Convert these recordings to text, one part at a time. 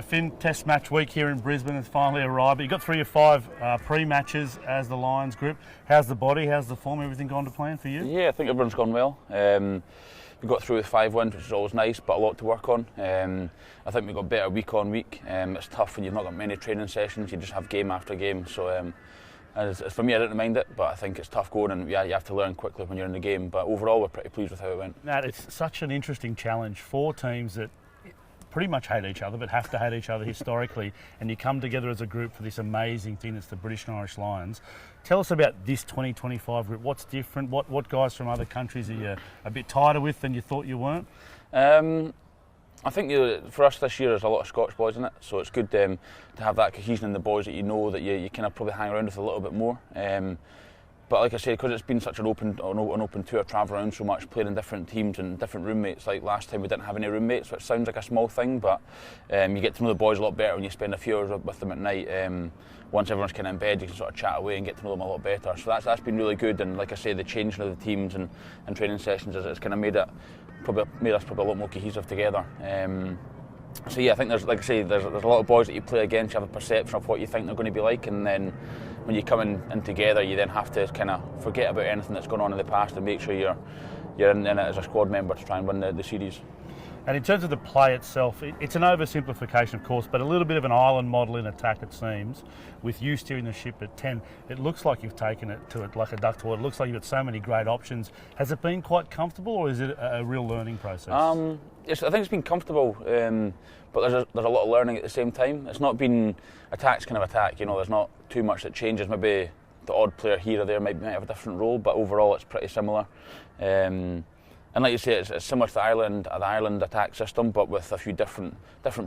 Finn, Test match week here in Brisbane has finally arrived. You've got 3 of 5 pre-matches as the Lions group. How's the body? How's the form? Everything gone to plan for you? Yeah, I think everyone's gone well. We got through with 5 wins, which is always nice, but a lot to work on. I think we got better week on week. It's tough when you've not got many training sessions. You just have game after game. So as for me, I didn't mind it, but I think it's tough going, and you have to learn quickly when you're in the game. But overall, we're pretty pleased with how it went. Nat, it's such an interesting challenge for teams that pretty much hate each other, but have to hate each other historically, and you come together as a group for this amazing thing that's the British and Irish Lions. Tell us about this 2025 group. What's different? What guys from other countries are you a bit tighter with than you thought you weren't? I think for us this year there's a lot of Scotch boys in it, so it's good to have that cohesion in the boys that you know that you kind of probably hang around with a little bit more. But like I say, because it's been such an open tour, travel around so much, playing in different teams and different roommates. Like last time we didn't have any roommates, which sounds like a small thing, but you get to know the boys a lot better when you spend a few hours with them at night. Once everyone's kind of in bed, you can sort of chat away and get to know them a lot better. So that's been really good. And like I say, the changing of the teams and training sessions has kind of made us probably a lot more cohesive together. So yeah, I think there's a lot of boys that you play against. You have a perception of what you think they're going to be like, and then when you come in together, you then have to kind of forget about anything that's gone on in the past and make sure you're in it as a squad member to try and win the series. And in terms of the play itself, it's an oversimplification, of course, but a little bit of an island model in attack, it seems. With you steering the ship at 10, it looks like you've taken it to it like a duck to water. It looks like you've got so many great options. Has it been quite comfortable, or is it a real learning process? I think it's been comfortable, but there's a lot of learning at the same time. It's not been attack's kind of attack, there's not too much that changes. Maybe the odd player here or there might have a different role, but overall it's pretty similar. And like you say, it's similar to the Ireland attack system, but with a few different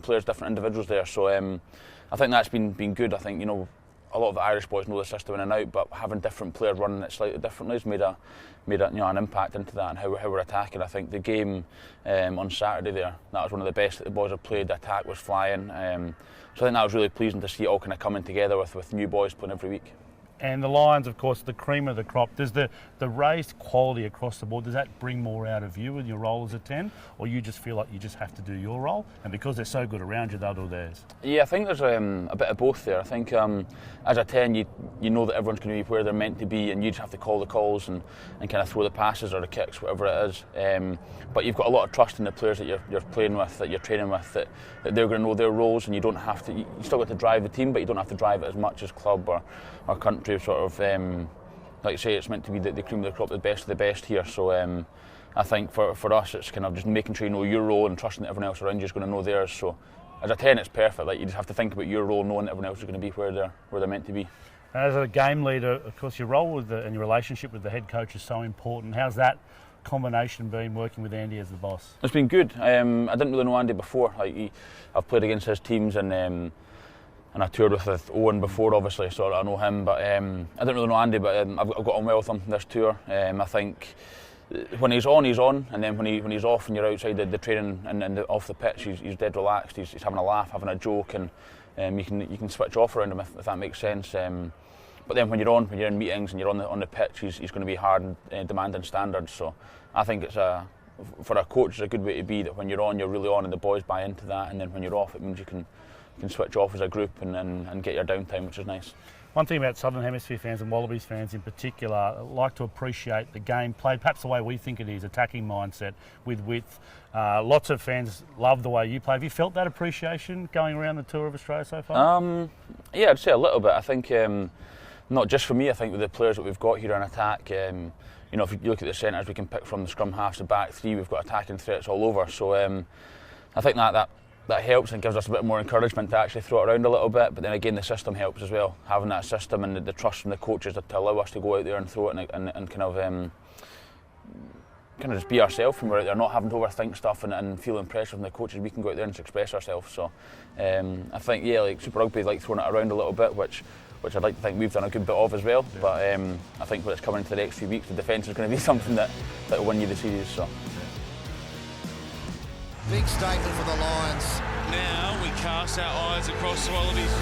players, different individuals there. So I think that's been good. I think a lot of the Irish boys know the system in and out, but having different players running it slightly differently has made an impact into that and how we're attacking. I think the game on Saturday there, that was one of the best that the boys have played. The attack was flying. So I think that was really pleasing to see it all kind of coming together with new boys playing every week. And the Lions, of course, the cream of the crop. Does the raised quality across the board, does that bring more out of you in your role as a 10? Or you just feel like you just have to do your role? And because they're so good around you, they'll do theirs? Yeah, I think there's a bit of both there. I think as a 10, you know that everyone's going to be where they're meant to be, and you just have to call the calls and kind of throw the passes or the kicks, whatever it is. But you've got a lot of trust in the players that you're playing with, that you're training with, that they're going to know their roles, and you don't have to. You still got to drive the team, but you don't have to drive it as much as club or country. Sort of, like you say, it's meant to be the cream of the crop, the best of the best here. So I think for us, it's kind of just making sure you know your role and trusting that everyone else around you is going to know theirs. So as a 10, it's perfect. Like you just have to think about your role, knowing that everyone else is going to be where they're meant to be. As a game leader, of course, your role and your relationship with the head coach is so important. How's that combination been working with Andy as the boss? It's been good. I didn't really know Andy before. I've played against his teams and I toured with Owen before, obviously, so I know him. But I didn't really know Andy, but I've got on well with him this tour. I think when he's on, and then when he's off and you're outside the training and off the pitch, he's dead relaxed. He's having a laugh, having a joke, and you can switch off around him if that makes sense. But then when you're in meetings and you're on the pitch, he's going to be hard and demanding standards. So I think it's for a coach, it's a good way to be, that when you're on, you're really on, and the boys buy into that. And then when you're off, it means you can switch off as a group and get your downtime, which is nice. One thing about Southern Hemisphere fans and Wallabies fans in particular like to appreciate the game played perhaps the way we think it is, attacking mindset with width. Lots of fans love the way you play. Have you felt that appreciation going around the tour of Australia so far? Yeah, I'd say a little bit. I think not just for me, I think with the players that we've got here in attack, if you look at the centres, we can pick from the scrum halves to back three. We've got attacking threats all over. So I think that helps and gives us a bit more encouragement to actually throw it around a little bit. But then again, the system helps as well. Having that system and the trust from the coaches to allow us to go out there and throw it and kind of just be ourselves when we're out there, not having to overthink stuff and feeling pressure from the coaches. We can go out there and express ourselves. So I think, yeah, like Super Rugby, like throwing it around a little bit, which I'd like to think we've done a good bit of as well. Yeah. But I think when it's coming into the next few weeks, the defence is going to be something that will win you the series. So. Big statement for the Lions. Now we cast our eyes across the Wallabies.